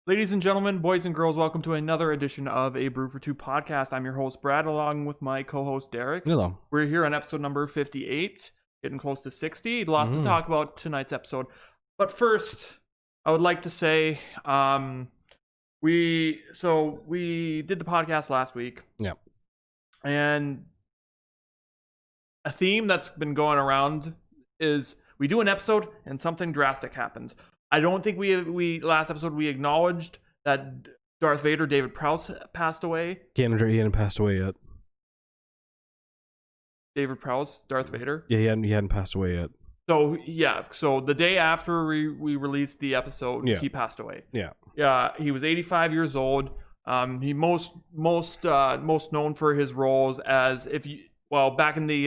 Ladies and gentlemen, boys and girls, welcome to another edition of A Brew for Two podcast. I'm your host, Brad, along with my co-host, Derek. Hello. We're here on episode number 58, getting close to 60. Lots to talk about tonight's episode. But first, I would like to say, we did the podcast last week. Yep. And a theme that's been going around is we do an episode and something drastic happens. I don't think we last episode we acknowledged that Darth Vader, David Prowse, passed away. He hadn't passed away yet. David Prowse, Darth Vader. Yeah, he hadn't passed away yet. So so the day after we released the episode, he passed away. Yeah. He was 85 years old. He most known for his roles as back in the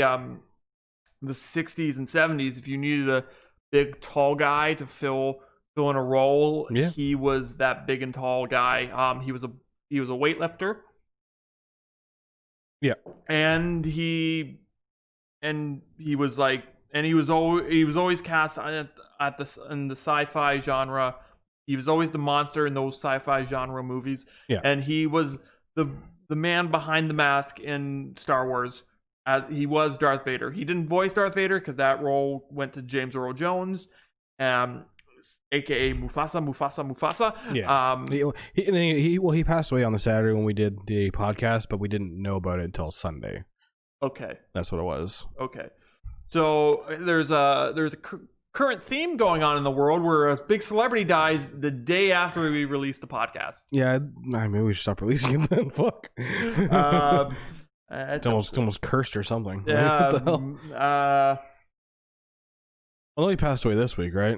60s and 70s, if you needed a big tall guy to fill in a role, he was that big and tall guy. He was a weightlifter. Yeah. And he was always cast in the sci-fi genre. He was always the monster in those sci-fi genre movies. Yeah. And he was the man behind the mask in Star Wars. As he was Darth Vader. He didn't voice Darth Vader because that role went to James Earl Jones, aka Mufasa. Yeah. He passed away on the Saturday when we did the podcast, but we didn't know about it until Sunday. Okay. That's what it was. Okay. So there's a current theme going on in the world where a big celebrity dies the day after we release the podcast. Yeah, I mean we should stop releasing it then. Fuck. It's almost cursed or something. Yeah. What the hell? Well, he passed away this week, right?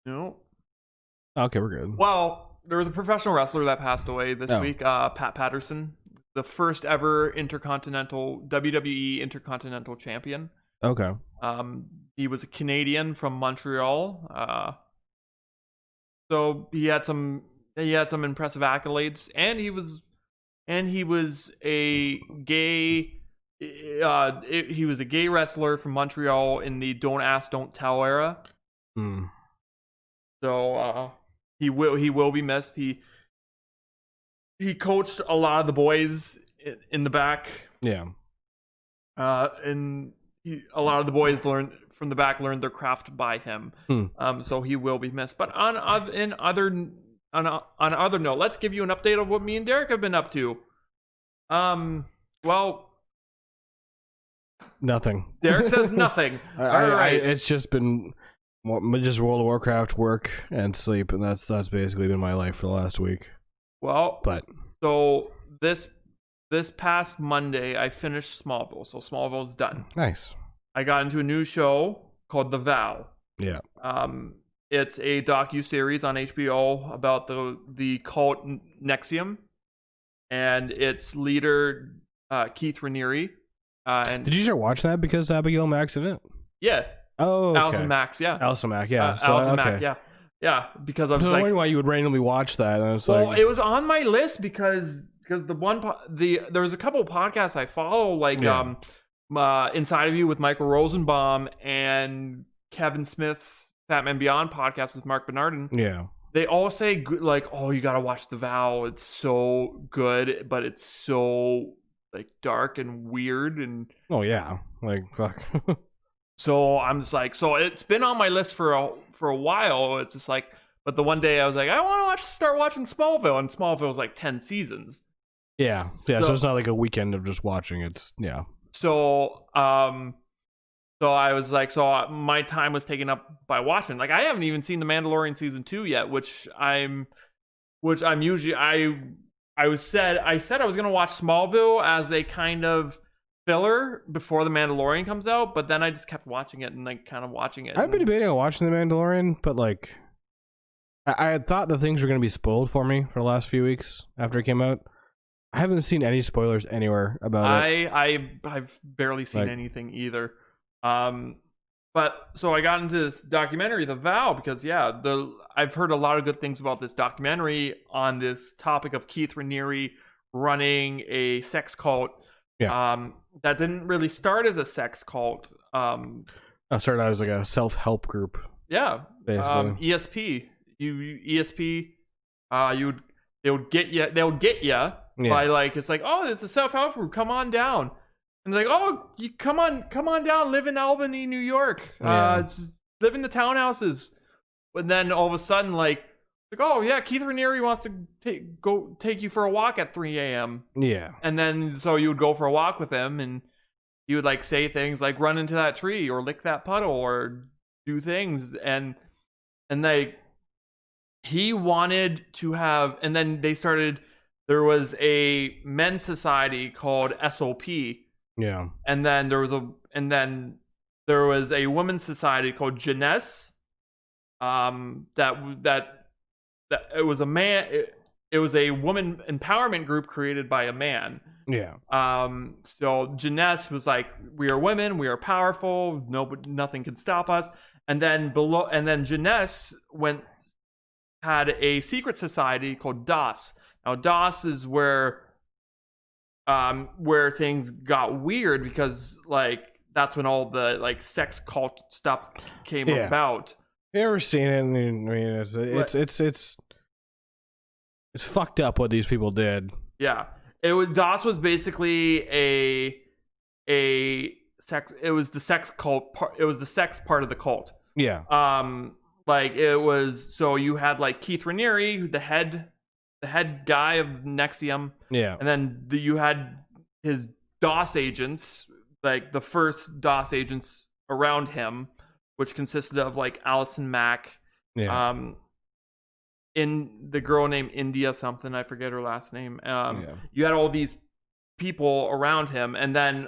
No. Okay, we're good. Well, there was a professional wrestler that passed away this week, Pat Patterson, the first ever WWE Intercontinental Champion. Okay. He was a Canadian from Montreal. So he had some impressive accolades, and he was a gay wrestler from Montreal in the Don't Ask, Don't Tell era. So he will be missed. He coached a lot of the boys in the back. Yeah. And a lot of the boys learned their craft by him. So he will be missed. But on other note, let's give you an update of what me and Derek have been up to. Well, nothing. Derek says nothing. All right. It's just been just World of Warcraft, work, and sleep, and that's basically been my life for the last week. Well, so this past Monday, I finished Smallville, so Smallville's done. Nice. I got into a new show called The Vow. Yeah. It's a docu-series on HBO about the cult NXIVM and its leader, Keith Raniere. Did you start watching that because Abigail Mack's in it? Yeah. Oh, okay. Allison Mack, yeah. Allison Mack, yeah. Mack, yeah. Yeah, because I was wondering why you would randomly watch that. And it was on my list because there was a couple of podcasts I follow, like Inside of You with Michael Rosenbaum and Kevin Smith's Fat Man Beyond podcast with Mark Bernardin. Yeah. They all say, like, oh, you got to watch The Vow. It's so good, but it's so, like, dark and weird. And oh, yeah. Like, fuck. So I'm just like, so it's been on my list for a while. It's just like, but the one day I was like, I want to start watching Smallville, and Smallville's like 10 seasons. Yeah. Yeah. So it's not like a weekend of just watching. It's So I was like, so my time was taken up by Watchmen. Like, I haven't even seen The Mandalorian season 2 yet, which I'm usually I said I was gonna watch Smallville as a kind of filler before The Mandalorian comes out, but then I just kept watching it and like kind of watching it. I've been debating on watching The Mandalorian, but like I had thought that things were gonna be spoiled for me for the last few weeks after it came out. I haven't seen any spoilers anywhere about it. I've barely seen anything either. But so I got into this documentary, The Vow, because I've heard a lot of good things about this documentary on this topic of Keith Raniere running a sex cult. Yeah. That didn't really start as a sex cult. It started out as like a self-help group. Yeah. Basically. ESP. ESP they would get you. They'll get you by like, it's like, oh, it's a self-help group. Come on down. And they're like, oh, you come on down. Live in Albany, New York. Live in the townhouses. But then all of a sudden, like, oh yeah, Keith Raniere wants to take you for a walk at 3 a.m. Yeah. And then so you would go for a walk with him, and he would like say things like run into that tree or lick that puddle or do things, and like he wanted to have, and then there was a men's society called SOP. Yeah. And then there was a women's society called Jeunesse. That it was a man. It was a woman empowerment group created by a man. Yeah. So Jeunesse was like, we are women, we are powerful, nothing can stop us. And then Jeunesse had a secret society called DOS. Now DOS is where things got weird, because like that's when all the like sex cult stuff came about. You ever seen it? I mean, it's fucked up what these people did. Yeah, DOS was basically a sex. It was the sex cult part. It was the sex part of the cult. Yeah. Like it was. So you had like Keith Raniere, the head guy of NXIVM. Yeah. And then you had his DOS agents, like the first DOS agents around him, which consisted of like Allison Mack. Yeah. In the girl named India something, I forget her last name. You had all these people around him, and then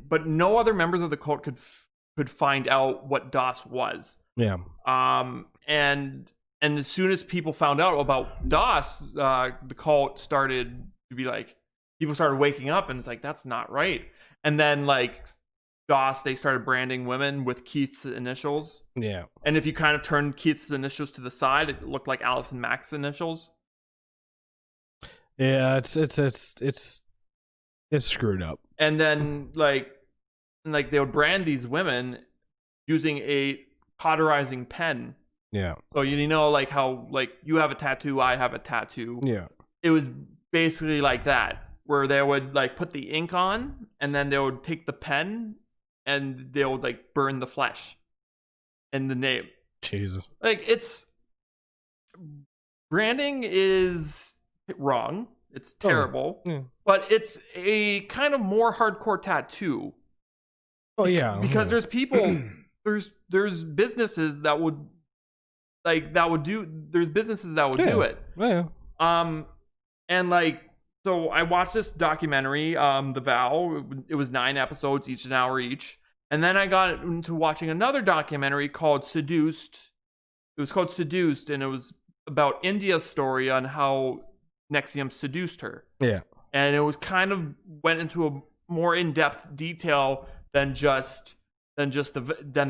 but no other members of the cult could find out what DOS was. Yeah. And as soon as people found out about DOS, the cult started to be like, people started waking up, and it's like, that's not right. And then like DOS, they started branding women with Keith's initials. Yeah. And if you kind of turned Keith's initials to the side, it looked like Allison Mack's initials. Yeah, it's screwed up. And then like they would brand these women using a cauterizing pen. Yeah. So you know, like how like you have a tattoo, I have a tattoo. Yeah. It was basically like that, where they would like put the ink on, and then they would take the pen and they would like burn the flesh in the name. Jesus. Like, it's branding is wrong. It's terrible. Yeah. But it's a kind of more hardcore tattoo. Oh yeah. Because there's people there's businesses that would do it. Yeah. And like, so I watched this documentary, The Vow. It was 9 episodes, each an hour each. And then I got into watching another documentary called Seduced. It was called Seduced, and it was about India's story on how NXIVM seduced her. Yeah. And it was kind of went into a more in-depth detail than the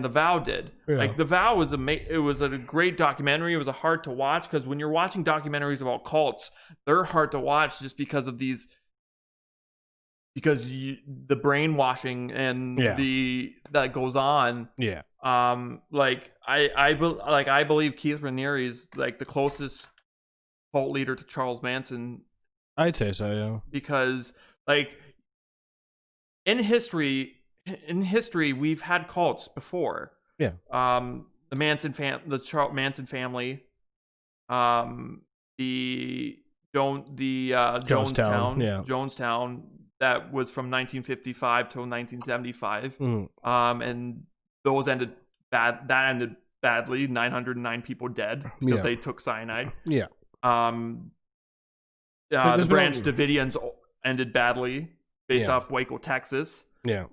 Vow did. Yeah. Like The Vow was it was a great documentary. It was hard to watch, because when you're watching documentaries about cults, they're hard to watch just because of the brainwashing and that goes on. Yeah. Like I believe Keith Raniere is like the closest cult leader to Charles Manson. I'd say so, yeah. Because like in history we've had cults before. Yeah. The Charles Manson family, Jonestown, that was from 1955 till 1975. And those ended badly. 909 people dead because they took cyanide. Yeah. The Branch Davidians ended badly based off Waco, Texas. Yeah.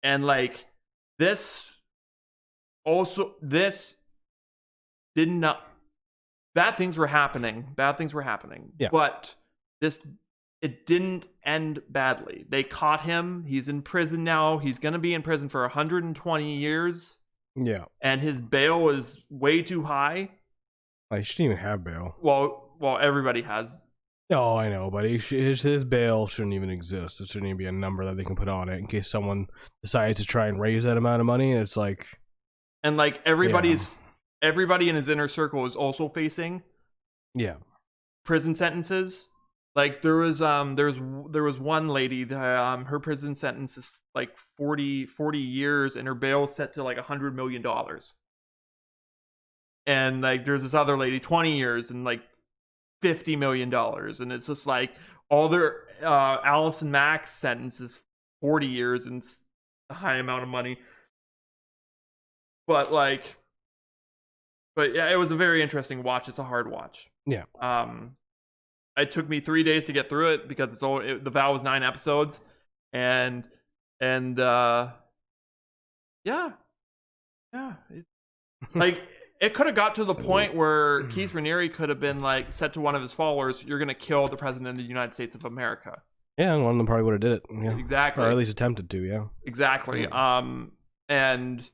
And like this did not. Bad things were happening. Yeah. But it didn't end badly. They caught him. He's in prison now. He's going to be in prison for 120 years. Yeah. And his bail is way too high. I shouldn't even have bail. Well, everybody has. Oh, I know, but his bail shouldn't even exist. It shouldn't even be a number that they can put on it in case someone decides to try and raise that amount of money. It's like, and like everybody in his inner circle is also facing prison sentences. Like there was one lady that her prison sentence is like 40 years, and her bail is set to like $100 million. And like there's this other lady 20 years and like $50 million, and it's just like all their Allison Mack's sentence is 40 years and a high amount of money. But yeah, it was a very interesting watch. It's a hard watch. Yeah. It took me 3 days to get through it because the vow was 9 episodes, and yeah, like it could have got to the point where Keith Raniere could have been like said to one of his followers, "You're gonna kill the president of the United States of America." Yeah, and one of them probably would have did it. Yeah. Exactly, or at least attempted to. Yeah, exactly. And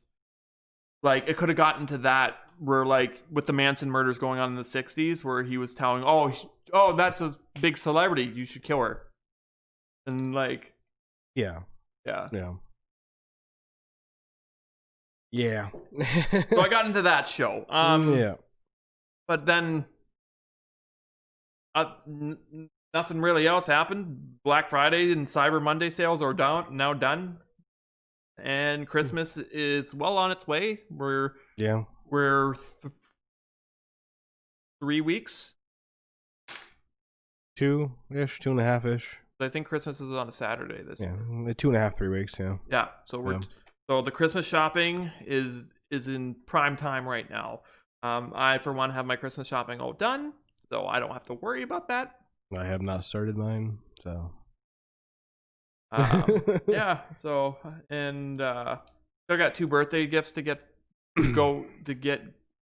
like it could have gotten to that where like with the Manson murders going on in the 60s, where he was telling, oh, that's a big celebrity, you should kill her, and like, yeah. So I got into that show. Yeah. But then nothing really else happened. Black Friday and Cyber Monday sales are now done. And Christmas is well on its way. We're 3 weeks. 2-ish, 2.5-ish. I think Christmas is on a Saturday this year. 2.5, 3 weeks, yeah. Yeah. So so the Christmas shopping is in prime time right now. I for one have my Christmas shopping all done, so I don't have to worry about that. I have not started mine, so yeah. So and I got 2 birthday gifts to get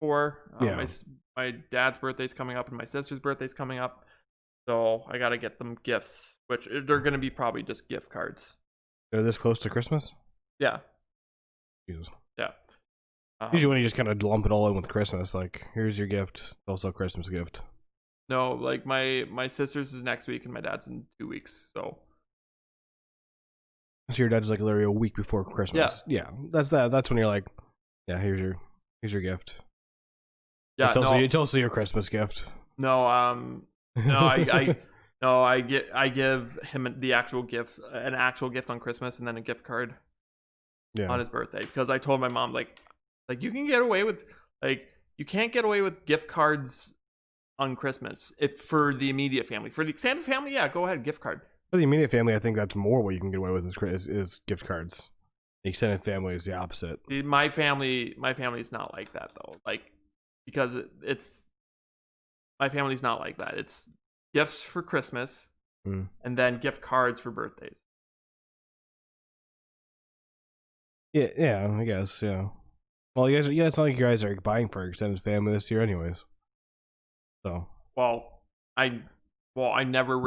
for. My dad's birthday's coming up and my sister's birthday's coming up, so I got to get them gifts, which they're going to be probably just gift cards. They're this close to Christmas? Yeah. Jesus. Yeah. Usually when you just kind of lump it all in with Christmas, like, here's your gift, also a Christmas gift. No, like my sister's is next week and my dad's in 2 weeks, so your dad's like literally a week before Christmas. Yeah. That's when you're like, yeah, here's your gift. Yeah, it's also your Christmas gift. No, I give him the actual gift, an actual gift on Christmas, and then a gift card on his birthday, because I told my mom like you can get away with you can't get away with gift cards on Christmas if for the immediate family. For the extended family, yeah, go ahead, gift card. For the immediate family, I think that's more what you can get away with is gift cards. The extended family is the opposite. My family is not like that though. Like, because my family's not like that. It's gifts for Christmas and then gift cards for birthdays. Yeah, I guess, yeah. Well, you guys, it's not like you guys are buying for extended family this year, anyways. So. I never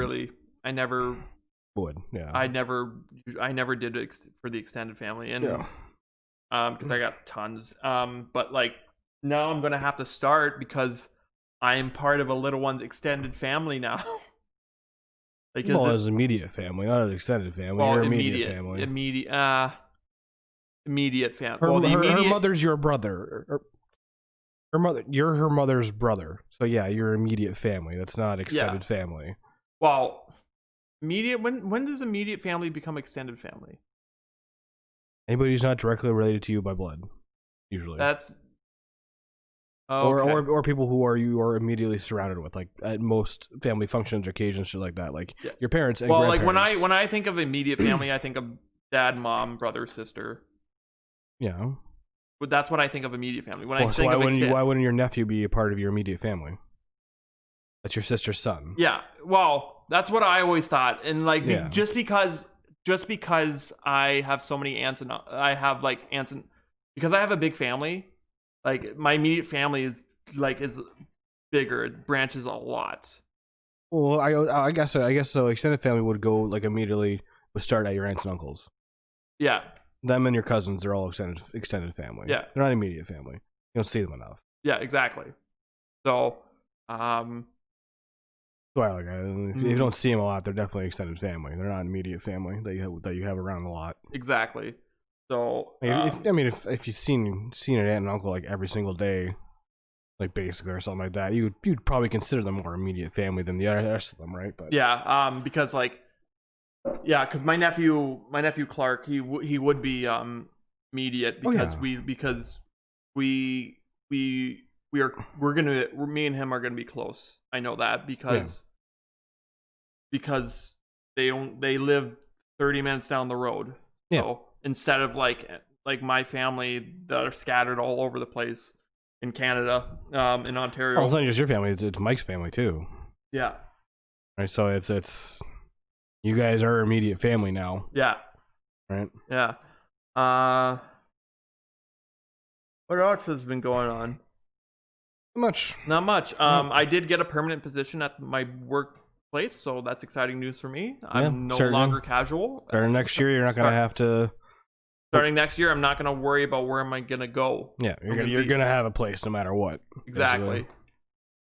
would. Yeah. I never did it for the extended family, and because I got tons. But like now I'm gonna have to start because I am part of a little one's extended family now. As immediate family, not as extended family. Well, your immediate family. Immediate family. Her mother's your brother. You're her mother's brother. So yeah, your immediate family. That's not extended family. Well, immediate. When does immediate family become extended family? Anybody who's not directly related to you by blood, usually. That's. Okay. Or people who you are immediately surrounded with, like at most family functions or occasions, shit like that, like your parents and grandparents. Like when I think of immediate family, I think of dad, mom, brother, sister. Yeah, but that's what I think of immediate family. Why wouldn't your nephew be a part of your immediate family? That's your sister's son. Yeah, well, that's what I always thought, and just because I have so many aunts and because I have a big family. Like my immediate family is bigger. It branches a lot. Well, I guess so. Extended family would immediately start at your aunts and uncles. Yeah. Them and your cousins are all extended family. Yeah. They're not immediate family. You don't see them enough. Yeah, exactly. So, if you don't see them a lot, they're definitely extended family. They're not immediate family that you have around a lot. Exactly. So if you've seen an aunt and uncle like every single day, like basically or something like that, you'd probably consider them more immediate family than the rest of them, right? But because because my nephew Clark, he would be immediate because me and him are gonna be close. I know that because they live 30 minutes down the road. Yeah. So instead of like my family that are scattered all over the place in Canada, in Ontario. Oh, it's not just your family; it's Mike's family too. Yeah. Right. So it's you guys are immediate family now. Yeah. Right. Yeah. What else has been going on? Not much. I did get a permanent position at my workplace, so that's exciting news for me. I'm no longer casual. Starting next year, you're not going to have to. Starting next year, I'm not going to worry about where am I going to go. Yeah, you're going to have a place no matter what. Exactly.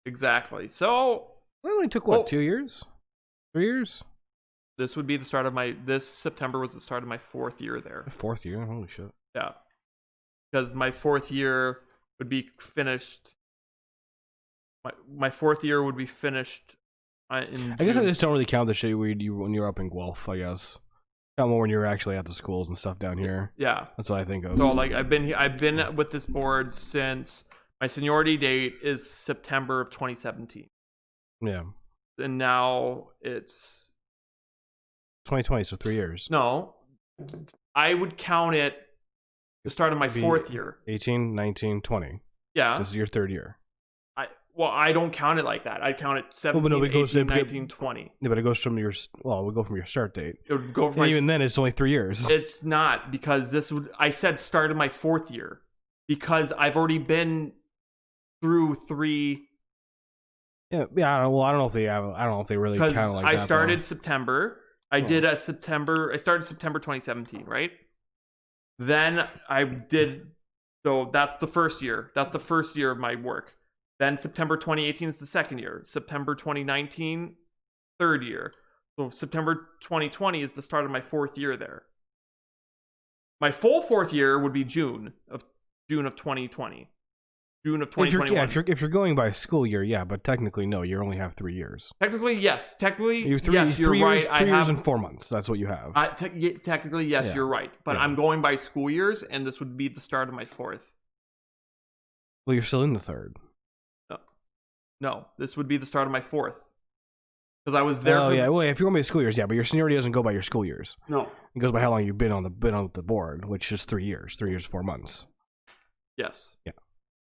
Exactly. So it only took what, 2 years? 3 years? This would be the start of this September was the start of my 4th year there. 4th year? Holy shit. Yeah. Because my 4th year would be finished. My 4th year would be finished in I guess I just don't really count the shit when you're up in Guelph, I guess. Count more when you're actually at the schools and stuff down here. Yeah. That's what I think of. So like I've been with this board since my seniority date is September of 2017. Yeah. And now it's 2020, so 3 years. No. I would count it the start of my 4th year. 18, 19, 20. Yeah. This is your 3rd year. I don't count it like that. I count it 17, 18, 19, 20. Yeah, but it goes from we'll go from your start date. It would go from even then, it's only 3 years. It's not, because I said start of my 4th year, because I've already been through 3. Yeah. I don't know if they really count like that. I started September. I started September 2017, right? Then I did. So that's the first year. That's the first year of my work. Then September 2018 is the 2nd year. September 2019, 3rd year. So September 2020 is the start of my 4th year there. My full 4th year would be June of 2020. June of 2021. If you're going by school year, yeah, but technically no, you only have 3 years. Technically, yes. Technically, yes, you're right. 3 years and 4 months. That's what you have. Technically, yes, you're right. But I'm going by school years, and this would be the start of my 4th. Well, you're still in the 3rd. No, this would be the start of my 4th. Because I was there. Well, if you're going by school years, yeah, but your seniority doesn't go by your school years. No, it goes by how long you've been on the board, which is 3 years. 3 years, 4 months. Yes. Yeah.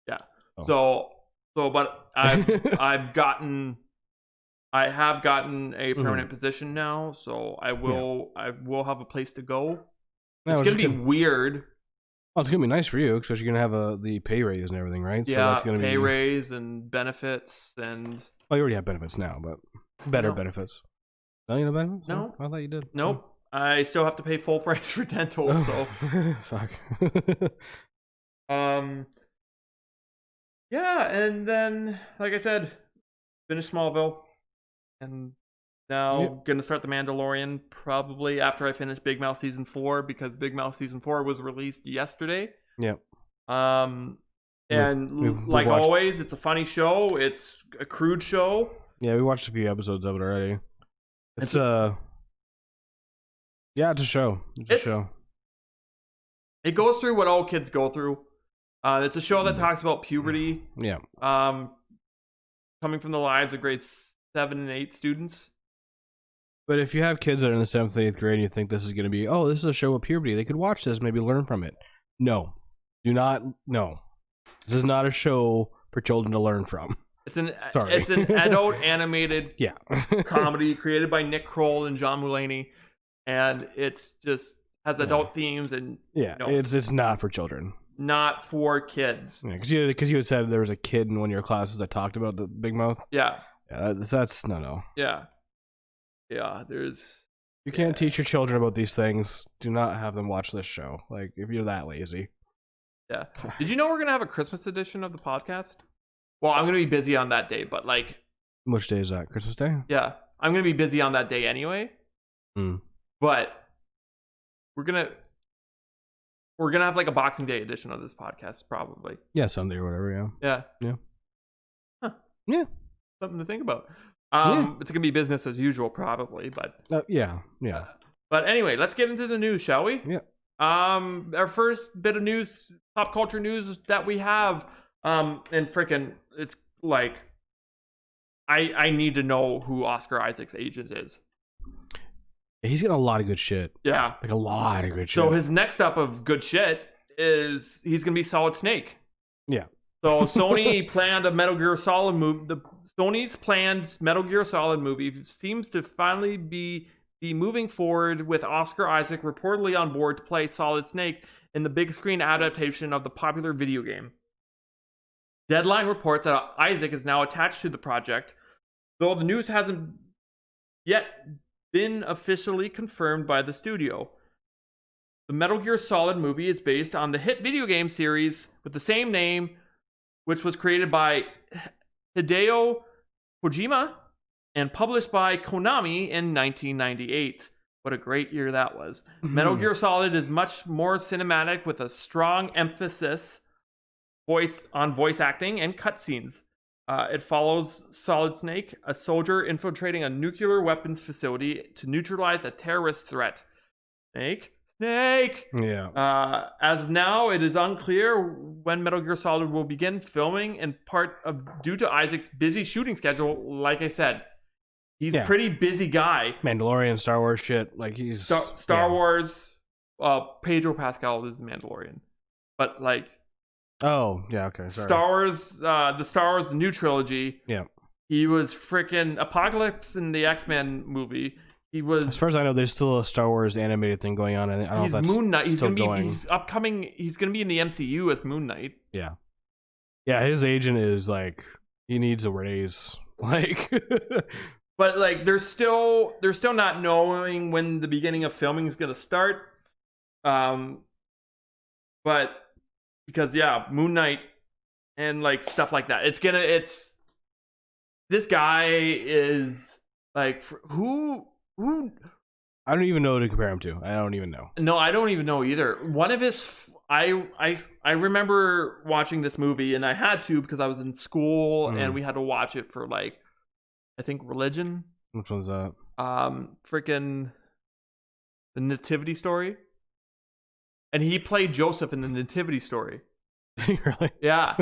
Yeah. Oh. But I have gotten a permanent position now, so I will have a place to go. It's gonna be weird. Oh, it's gonna be nice for you because you're gonna have the pay raise and everything, right? Yeah, so that's gonna pay raise and benefits and. Well, you already have benefits now, but better benefits. No, you know benefits? No, I thought you did. Nope, I still have to pay full price for dental. So fuck. Yeah, and then like I said, finish Smallville, and now gonna start The Mandalorian probably after I finish Big Mouth season 4, because Big Mouth season 4 was released yesterday. Yep. And like always, it's a funny show. It's a crude show. Yeah, we watched a few episodes of it already. It's a show. It's a show. It goes through what all kids go through. It's a show that talks about puberty. Yeah. Coming from the lives of grades 7 and 8 students. But if you have kids that are in the 7th and 8th grade and you think this is going to be, this is a show of puberty, they could watch this, maybe learn from it. No. Do not. No. This is not a show for children to learn from. It's an adult animated comedy comedy created by Nick Kroll and John Mulaney, and it's just has adult themes and it's not for children. Not for kids. Yeah, because you had said there was a kid in one of your classes that talked about the Big Mouth. Yeah. Yeah, that's no. Yeah. Yeah, there's... You can't teach your children about these things. Do not have them watch this show. Like, if you're that lazy. Yeah. Did you know we're going to have a Christmas edition of the podcast? Well, I'm going to be busy on that day, but like... Which day is that? Christmas Day? Yeah. I'm going to be busy on that day anyway. But we're going to... we're gonna have like a Boxing Day edition of this podcast, probably. Yeah, Sunday or whatever. Yeah. Yeah. Huh. Yeah. Something to think about. Yeah. It's gonna be business as usual, probably, but Yeah. but anyway, let's get into the news, shall we? Yeah. Our first bit of news, pop culture news that we have, and freaking, it's like, I need to know who Oscar Isaac's agent is. He's getting a lot of good shit. Yeah. Like a lot of good shit. So his next up of good shit is he's gonna be Solid Snake. Yeah. So Sony planned a Metal Gear Solid movie. Sony's planned Metal Gear Solid movie seems to finally be moving forward, with Oscar Isaac reportedly on board to play Solid Snake in the big screen adaptation of the popular video game. Deadline reports that Isaac is now attached to the project, though the news hasn't yet been officially confirmed by the studio. The Metal Gear Solid movie is based on the hit video game series with the same name, which was created by Hideo Kojima and published by Konami in 1998. What a great year that was. Mm-hmm. Metal Gear Solid is much more cinematic, with a strong emphasis on voice acting and cutscenes. It follows Solid Snake, a soldier infiltrating a nuclear weapons facility to neutralize a terrorist threat. Snake! Yeah. As of now, it is unclear when Metal Gear Solid will begin filming, in part due to Isaac's busy shooting schedule. Like I said, he's a pretty busy guy. Mandalorian, Star Wars shit. Like he's Star Wars. Pedro Pascal is the Mandalorian, but like. Oh yeah, okay. Sorry. Star Wars, the new trilogy. Yeah. He was freaking Apocalypse in the X-Men movie. He was. As far as I know, there's still a Star Wars animated thing going on, and I don't know if that's Moon Knight. He's still gonna be. going. He's upcoming. He's gonna be in the MCU as Moon Knight. Yeah. Yeah, his agent is like, he needs a raise. Like. But like, they're still not knowing when the beginning of filming is gonna start. But. Because Moon Knight and like stuff like that. It's this guy is like, who I don't even know who to compare him to. I don't even know. No, I don't even know either. One of his I remember watching this movie, and I had to because I was in school and we had to watch it for like, I think, religion. Which one's that? Freaking The Nativity Story. And he played Joseph in the Nativity Story. Really? Yeah.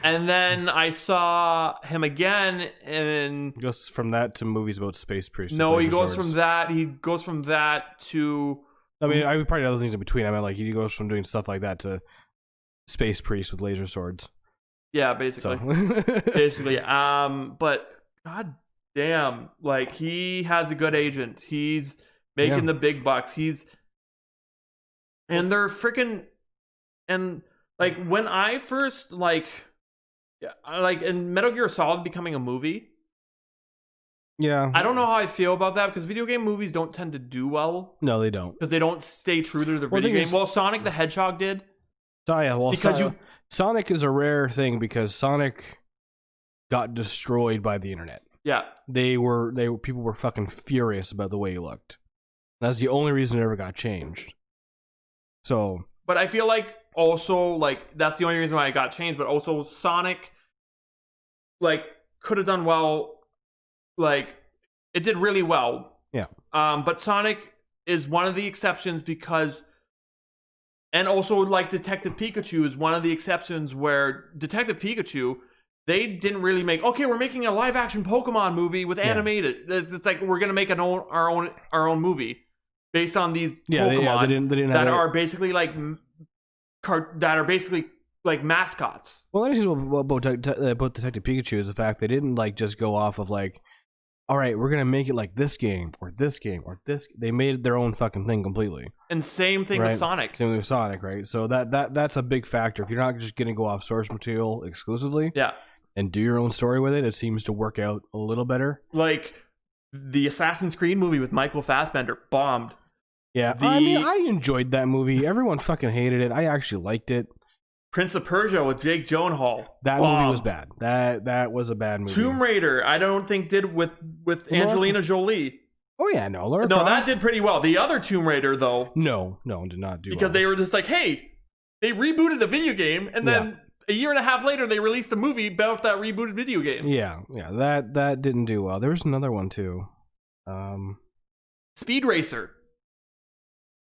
And then I saw him again in. He goes from that to movies about space priests. No, he goes from that. He goes from that to. I mean, I would probably other things in between. I mean, like he goes from doing stuff like that to space priests with laser swords. Yeah, basically. So. Basically. But god damn, like he has a good agent. He's making the big bucks. And they're freaking, and like when I first like in Metal Gear Solid becoming a movie. Yeah. I don't know how I feel about that, because video game movies don't tend to do well. No, they don't. Because they don't stay true to the video game. Well, Sonic the Hedgehog did. Oh yeah, well, because Sonic is a rare thing because Sonic got destroyed by the internet. Yeah. People were fucking furious about the way he looked. That's the only reason it ever got changed. So, but I feel like also like that's the only reason why it got changed. But also Sonic, like, could have done well. Like, it did really well. Yeah. But Sonic is one of the exceptions because, and also like Detective Pikachu is one of the exceptions where Detective Pikachu, they didn't really make. Okay, we're making a live action Pokemon movie with animated. It's like we're gonna make our own movie. Based on these Pokemon they didn't that are basically like mascots. Well, the thing about Detective Pikachu is the fact they didn't like just go off of like, all right, we're gonna make it like this game or this game or this. They made their own fucking thing completely. And same thing with Sonic. Same thing with Sonic, right? So that's a big factor. If you're not just gonna go off source material exclusively, and do your own story with it, it seems to work out a little better. Like the Assassin's Creed movie with Michael Fassbender bombed. Yeah, I mean, I enjoyed that movie. Everyone fucking hated it. I actually liked it. Prince of Persia with Jake Gyllenhaal. That movie was bad. That was a bad movie. Tomb Raider, I don't think did with Angelina Jolie. Oh yeah, no, Lara No, Croft. that did pretty well. The other Tomb Raider, though, No, did not do because well. they were just like, hey, they rebooted the video game, and then a year and a half later, they released a movie about that rebooted video game. Yeah, that didn't do well. There was another one too. Speed Racer.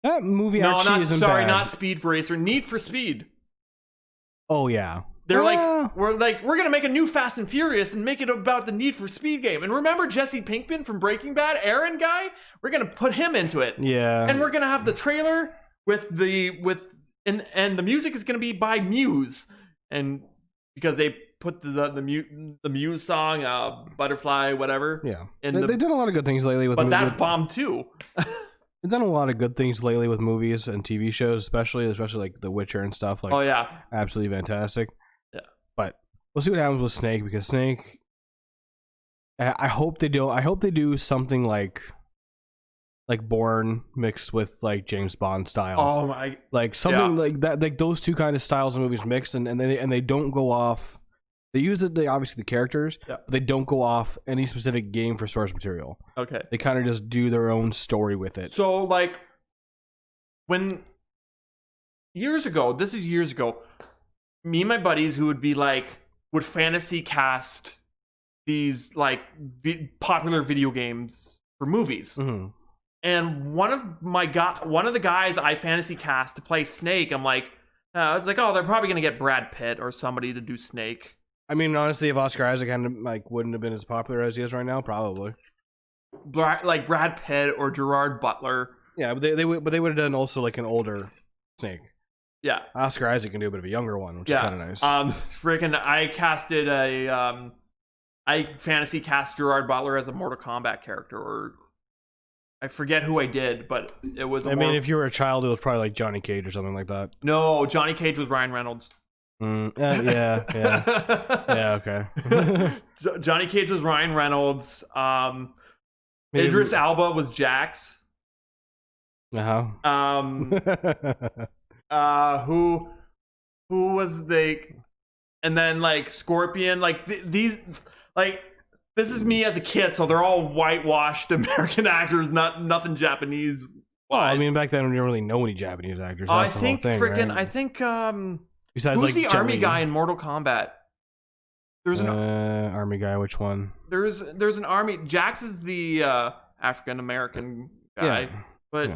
That movie No, actually isn't bad. not Speed Racer. Need for Speed. Oh yeah. They're we're gonna make a new Fast and Furious and make it about the Need for Speed game. And remember Jesse Pinkman from Breaking Bad, Aaron guy? We're gonna put him into it. Yeah. And we're gonna have the trailer and the music is gonna be by Muse, and because they put the Muse song, Butterfly, whatever. Yeah. And they've done a lot of good things lately with. But that bombed too. They've done a lot of good things lately with movies and TV shows, especially like The Witcher and stuff. Like, oh yeah, absolutely fantastic. Yeah. But we'll see what happens with Snake, because Snake. I hope they do. I hope they do something like Bourne mixed with like James Bond style. Oh my! Like something like that. Like those two kind of styles of movies mixed, and they don't go off. They use obviously the characters, but they don't go off any specific game for source material. Okay. They kind of just do their own story with it. So, like, when years ago, me and my buddies who would fantasy cast these like popular video games for movies. Mm-hmm. And one of the guys I fantasy cast to play Snake, I'm like, it's like, oh, they're probably gonna get Brad Pitt or somebody to do Snake. I mean, honestly, if Oscar Isaac wouldn't have been as popular as he is right now, probably. Like Brad Pitt or Gerard Butler. Yeah, but they would have done also like an older Snake. Yeah, Oscar Isaac can do a bit of a younger one, which is kind of nice. I fantasy cast Gerard Butler as a Mortal Kombat character, or I forget who I did, but it was. If you were a child, it was probably like Johnny Cage or something like that. No, Johnny Cage was Ryan Reynolds. Yeah, okay. Johnny Cage was Ryan Reynolds. Idris Elba was Jax. Who was and then like Scorpion, like these, like this is me as a kid, so they're all whitewashed American actors, nothing Japanese. Well, I mean, back then we didn't really know any Japanese actors. I think besides, who's like, the army guy in Mortal Kombat? There's an army guy. Which one? There's an army. Jax is the African American guy, but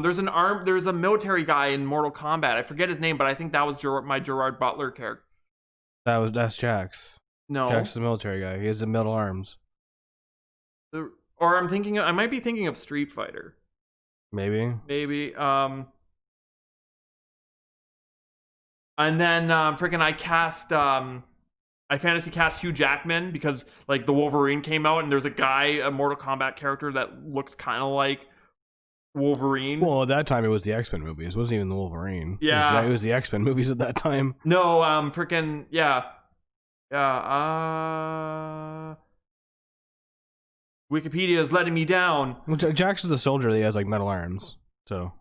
there's a military guy in Mortal Kombat. I forget his name, but I think that was my Gerard Butler character. That's Jax. No, Jax is a military guy. He has the metal arms. Or I might be thinking of Street Fighter. Maybe. And then I fantasy cast Hugh Jackman because like the Wolverine came out and there's a Mortal Kombat character that looks kind of like Wolverine. Well, at that time it was the X-Men movies. It wasn't even the Wolverine. Yeah. It was the X-Men movies at that time. No, Wikipedia is letting me down. Well, Jax is a soldier that has like metal arms. So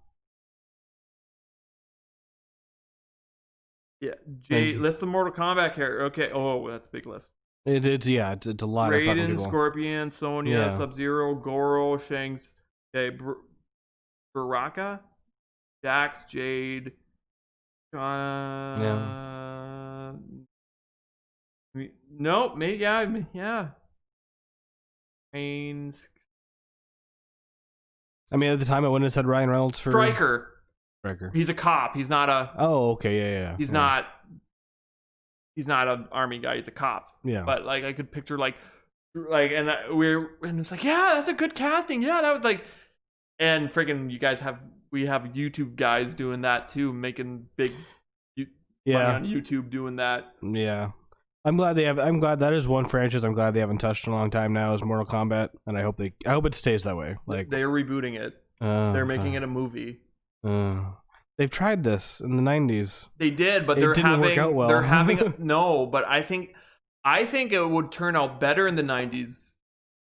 yeah, list the Mortal Kombat character. Okay, oh, that's a big list. It's a lot Raiden, of fucking people. Scorpion, Sonya, Sub-Zero, Goro, Shanks, Baraka, Jax, Jade, no, maybe yeah. Haynes. I mean, at the time, I wouldn't have said Ryan Reynolds for Stryker. Stryker. He's a cop. He's not a. Oh, okay, yeah. He's not. He's not an army guy. He's a cop. Yeah. But like, I could picture and it's like, yeah, that's a good casting. Yeah, that was like, and freaking, we have YouTube guys doing that too, making big money on YouTube doing that. Yeah. I'm glad that is one franchise I'm glad they haven't touched in a long time now is Mortal Kombat, and I hope it stays that way. Like they're rebooting it. They're making it a movie. They've tried this in the 90s. They did, but it didn't work out well. They're having no, but I think it would turn out better in the 90s.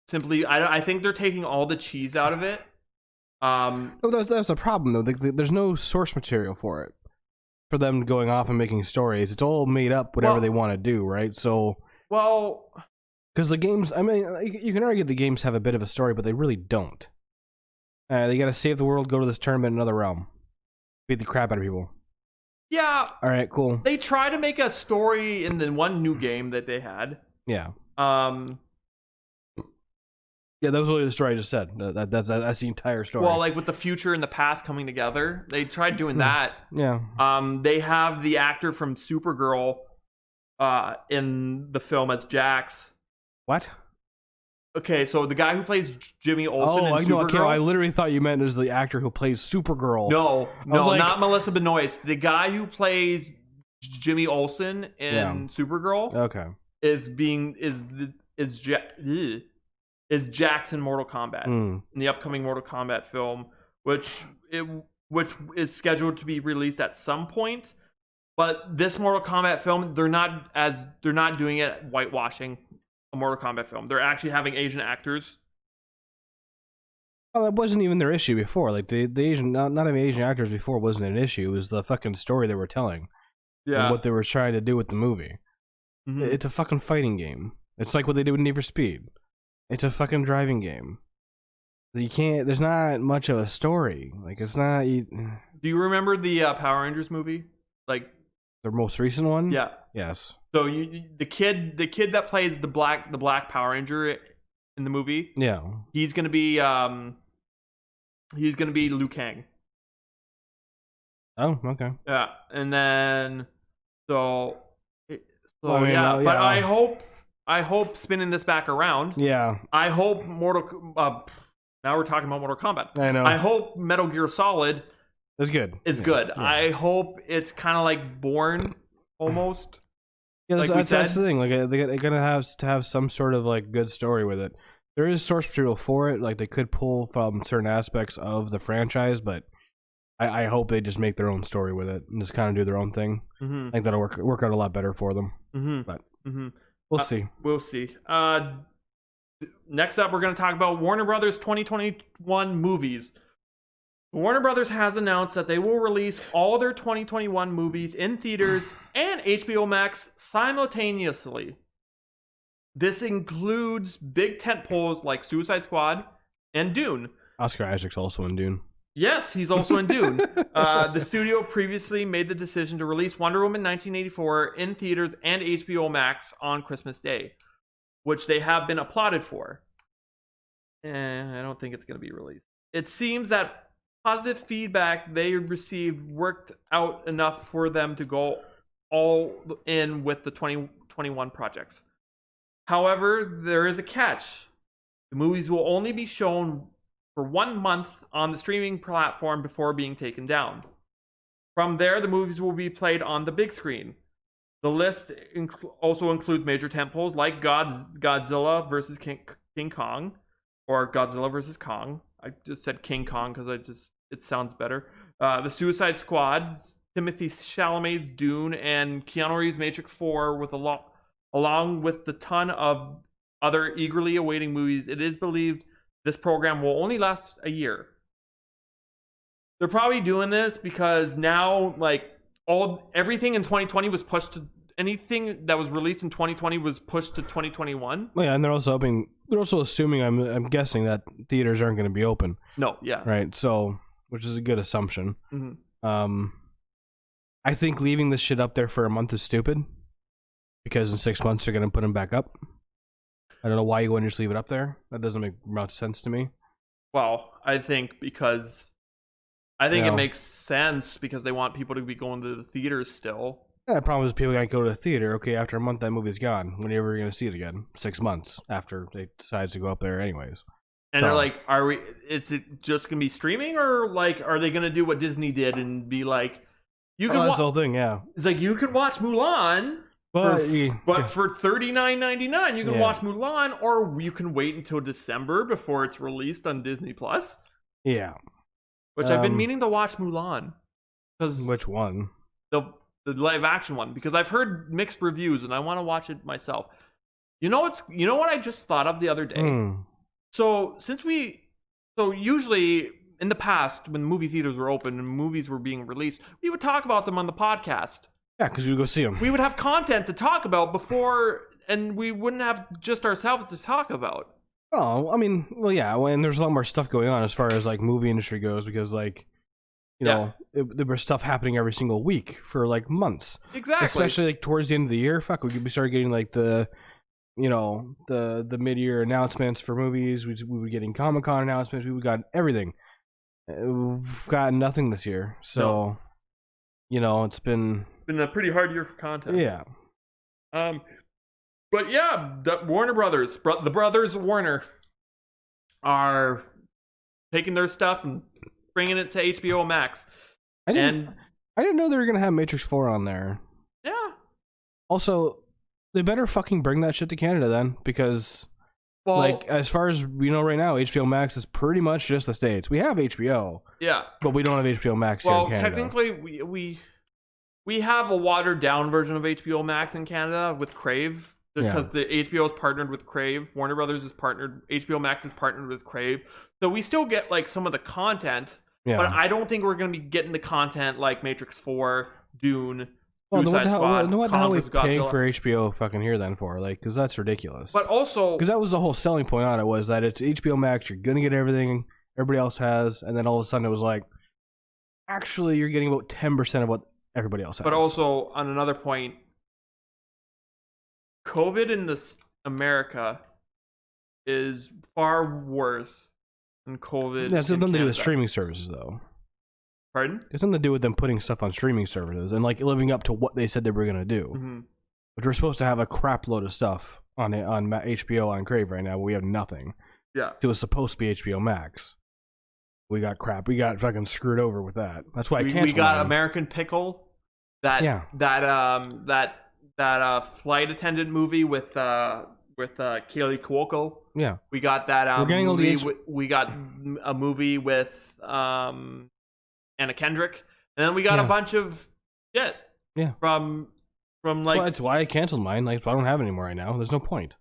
Simply, I think they're taking all the cheese out of it. No, that's a problem though. There's no source material for it. For them going off and making stories, it's all made up. Whatever they want to do, right? So, Because the games, I mean, you can argue the games have a bit of a story, but they really don't. They gotta save the world, go to this tournament in another realm. Beat the crap out of people. Yeah. Alright, cool. They try to make a story in the one new game that they had. Yeah. Yeah, that was really the story I just said. That's the entire story. Well, like with the future and the past coming together, they tried doing that. Yeah. They have the actor from Supergirl in the film as Jax. What? Okay, so the guy who plays Jimmy Olsen in Supergirl. Okay. I literally thought you meant it was the actor who plays Supergirl. No, not Melissa Benoist. The guy who plays Jimmy Olsen in Supergirl. Okay. Is Jax in Mortal Kombat in the upcoming Mortal Kombat film, which is scheduled to be released at some point. But this Mortal Kombat film, they're not doing it whitewashing a Mortal Kombat film. They're actually having Asian actors. Well, that wasn't even their issue before. Like the Asian, not having Asian actors before wasn't an issue. It was the fucking story they were telling. Yeah. And what they were trying to do with the movie. Mm-hmm. It's a fucking fighting game. It's like what they did with Need for Speed. It's a fucking driving game. You can't. There's not much of a story. Like it's not. Do you remember the Power Rangers movie? Like the most recent one? Yeah. Yes. So the kid that plays the black Power Ranger in the movie. Yeah. He's gonna be Liu Kang. Oh, okay. Yeah, and then but I hope spinning this back around. Yeah. I hope now we're talking about Mortal Kombat. I know. I hope Metal Gear Solid is good. It's good. Yeah. I hope it's kind of like Bourne almost. Yeah, that's the thing. Like they're gonna have to have some sort of like good story with it. There is source material for it. Like they could pull from certain aspects of the franchise, but I hope they just make their own story with it and just kind of do their own thing. Mm-hmm. I think that'll work out a lot better for them. Mm-hmm. But we'll see. We'll see. Next up, we're going to talk about Warner Brothers 2021 movies. Warner Brothers has announced that they will release all their 2021 movies in theaters and HBO Max simultaneously. This includes big tentpoles like Suicide Squad and Dune. Oscar Isaac's also in Dune. Yes, he's also in Dune. The studio previously made the decision to release Wonder Woman 1984 in theaters and HBO Max on Christmas Day, which they have been applauded for. I don't think it's going to be released. It seems that positive feedback they received worked out enough for them to go all in with the 2021 projects. However, there is a catch. The movies will only be shown for 1 month on the streaming platform before being taken down. From there, the movies will be played on the big screen. The list also includes major tentpoles like Godzilla vs. King Kong, or Godzilla vs. Kong. I just said King Kong because it sounds better. The Suicide Squad, Timothée Chalamet's Dune, and Keanu Reeves' Matrix 4, along with the ton of other eagerly awaiting movies. It is believed this program will only last a year. They're probably doing this because now, like, everything in 2020 was pushed to anything that was released in 2020 was pushed to 2021. Well, yeah, and they're also assuming, I'm guessing, that theaters aren't going to be open. No, yeah, right. So, which is a good assumption. Mm-hmm. I think leaving this shit up there for a month is stupid because in 6 months they're going to put them back up. I don't know why you wouldn't just leave it up there. That doesn't make much sense to me. Well, I think it makes sense because they want people to be going to the theaters still. Yeah, the problem is people can't go to the theater. Okay, after a month that movie's gone. When are you ever going to see it again? 6 months after they decide to go up there anyways. And they're like, is it just going to be streaming, or like are they going to do what Disney did and be like, you can that's the whole thing, yeah. It's like you could watch Mulan. But for $39.99, you can watch Mulan, or you can wait until December before it's released on Disney Plus. Yeah, which I've been meaning to watch Mulan. Which one? The live action one, because I've heard mixed reviews and I want to watch it myself. You know what I just thought of the other day. So usually in the past when movie theaters were open and movies were being released, we would talk about them on the podcast. Yeah, because we would go see them. We would have content to talk about before and we wouldn't have just ourselves to talk about. Oh, I mean, well, yeah, and there's a lot more stuff going on as far as like movie industry goes, because like, you know, there was stuff happening every single week for like months. Exactly. Especially like towards the end of the year. Fuck, we started getting like the mid-year announcements for movies. We were getting Comic-Con announcements. We got everything. We've got nothing this year, so you know, it's been a pretty hard year for content. Yeah. But yeah, the Warner Brothers, the brothers Warner, are taking their stuff and bringing it to HBO Max. I didn't know they were gonna have Matrix 4 on there. Yeah. Also, they better fucking bring that shit to Canada then, because like as far as we know right now, HBO Max is pretty much just the States. We have HBO. Yeah. But we don't have HBO Max here in Canada. Well, technically we have a watered down version of HBO Max in Canada with Crave. Because the HBO is partnered with Crave. Warner Brothers is partnered. HBO Max is partnered with Crave. So we still get like some of the content. Yeah. But I don't think we're going to be getting the content like Matrix 4, Dune, Suicide Squad. What the hell are we paying for HBO fucking here then for? Like, because that's ridiculous. But also, because that was the whole selling point on it, was that it's HBO Max. You're gonna get everything everybody else has, and then all of a sudden it was like, actually, you're getting about 10% of what everybody else has. But also, on another point, COVID in America is far worse than COVID. Yeah, it's nothing to do with streaming services, though. Pardon? It's nothing to do with them putting stuff on streaming services and like living up to what they said they were gonna do. Mm-hmm. Which we're supposed to have a crap load of stuff on HBO on Crave right now, but we have nothing. Yeah. It was supposed to be HBO Max. We got crap. We got fucking screwed over with that. That's why I canceled. We got American Pickle. That flight attendant movie with Kaylee Cuoco. Yeah. We got that movie. We got a movie with Anna Kendrick, and then we got a bunch of shit. Yeah. From like. That's why I canceled mine. Like, I don't have it anymore right now. There's no point.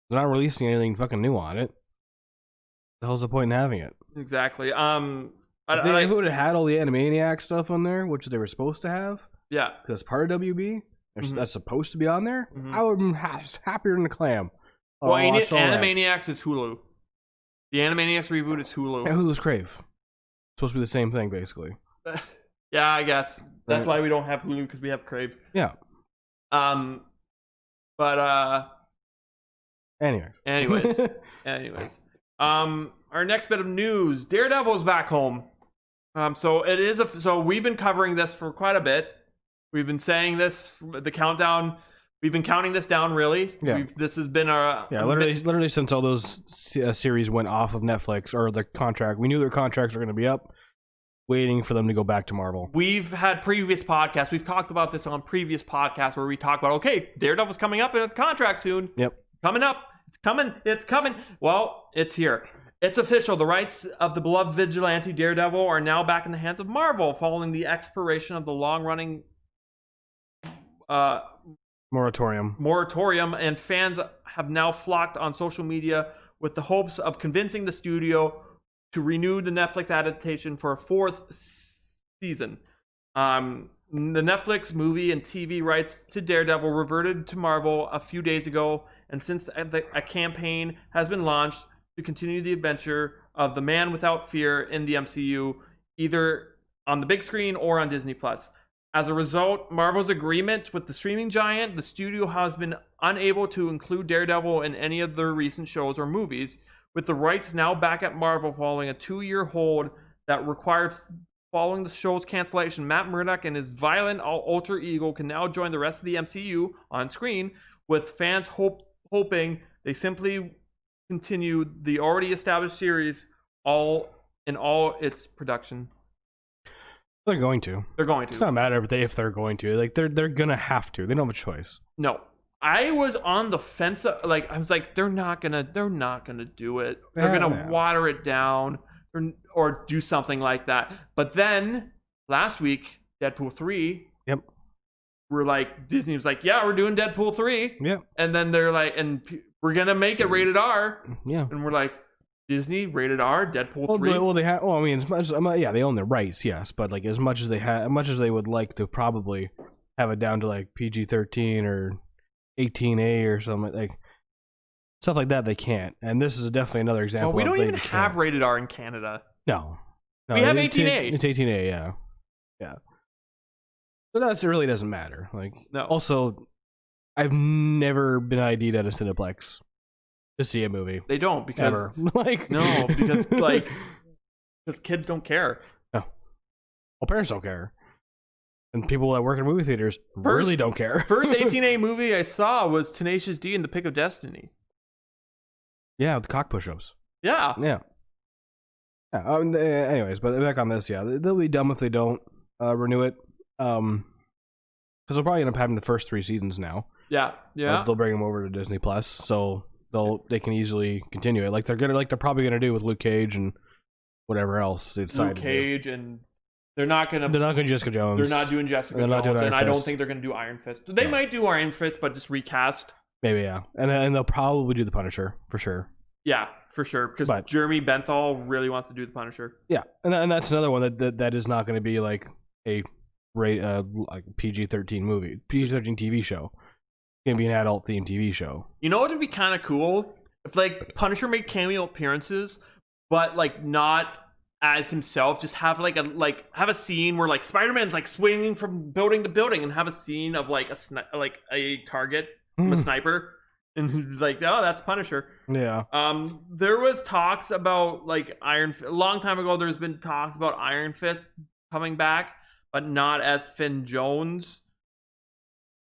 They're not releasing anything fucking new on it. The hell's the point in having it? Exactly. If they would have had all the Animaniacs stuff on there, which they were supposed to have. Yeah. Because part of WB, that's supposed to be on there. Mm-hmm. I would have been happier than a clam. Well, Animaniacs is Hulu. The Animaniacs reboot is Hulu. Yeah, Hulu's Crave. It's supposed to be the same thing, basically. Yeah, I guess. That's why we don't have Hulu, because we have Crave. Yeah. Anyways. Our next bit of news: Daredevil's back home. So we've been covering this for quite a bit. We've been saying this, the countdown. We've been counting this down, really. Yeah. This has been our literally since all those series went off of Netflix or the contract. We knew their contracts were going to be up, waiting for them to go back to Marvel. We've had previous podcasts. We've talked about this on previous podcasts where we talk about, okay, Daredevil's coming up in a contract soon. Yep. Coming up. It's coming. Well, it's here. It's official. The rights of the beloved vigilante Daredevil are now back in the hands of Marvel following the expiration of the long-running moratorium, and fans have now flocked on social media with the hopes of convincing the studio to renew the Netflix adaptation for a fourth season. The Netflix movie and TV rights to Daredevil reverted to Marvel a few days ago, and since a campaign has been launched to continue the adventure of the Man Without Fear in the MCU, either on the big screen or on Disney+. As a result, Marvel's agreement with the streaming giant, the studio has been unable to include Daredevil in any of their recent shows or movies, with the rights now back at Marvel following a 2-year hold that required. Following the show's cancellation, Matt Murdock and his violent alter ego can now join the rest of the MCU on screen, with fans hoping they simply continue the already established series all its production. They're going to. It's not a matter if they're going to. Like they're gonna have to. They don't have a choice. No. I was on the fence. Like I was like, they're not gonna do it. They're gonna water it down or do something like that. But then last week, Deadpool 3. Yep. We're like, Disney was like, yeah, we're doing Deadpool 3. Yep. And then they're like, and we're gonna make it rated R. Yeah. And we're like, Disney rated R, Deadpool 3. Well, they have. Well, I mean, as much as, they own the rights, yes, but like as much as they would like to probably have it down to like PG-13 or 18A or something like stuff like that. They can't, and this is definitely another example. Well, we don't even they have can't. rated R in Canada. No, We have it's 18A. It's 18A, yeah. So it really doesn't matter. Like, No. Also, I've never been ID'd at a Cineplex to see a movie. They don't because Ever. Like no, because because kids don't care. No. Well, parents don't care. And people that work in movie theaters really don't care. First 18A movie I saw was Tenacious D and The Pick of Destiny. Yeah, the cock push-ups. Yeah. Yeah. Anyways, but back on this, yeah, they'll be dumb if they don't renew it. Because they'll probably end up having the first 3 seasons now. Yeah. They'll bring them over to Disney Plus, so they can easily continue it. Like they're probably gonna do with Luke Cage and whatever else they decide. Luke Cage and they're not gonna Jessica Jones. They're not doing Jessica Jones, and I don't think they're gonna do Iron Fist. They might do Iron Fist, but just recast. Maybe, yeah, and they'll probably do the Punisher for sure. Yeah, for sure, because Jeremy Benthal really wants to do the Punisher. Yeah, and that's another one that is not going to be like a like PG-13 movie, PG-13 TV show. It's going to be an adult themed TV show. You know what would be kind of cool if like Punisher made cameo appearances, but like not as himself. Just have have a scene where like Spider-Man's like swinging from building to building, and have a scene of like a target from a sniper. And like, oh, that's Punisher. Yeah. There was talks about like a long time ago. There's been talks about Iron Fist coming back, but not as Finn Jones.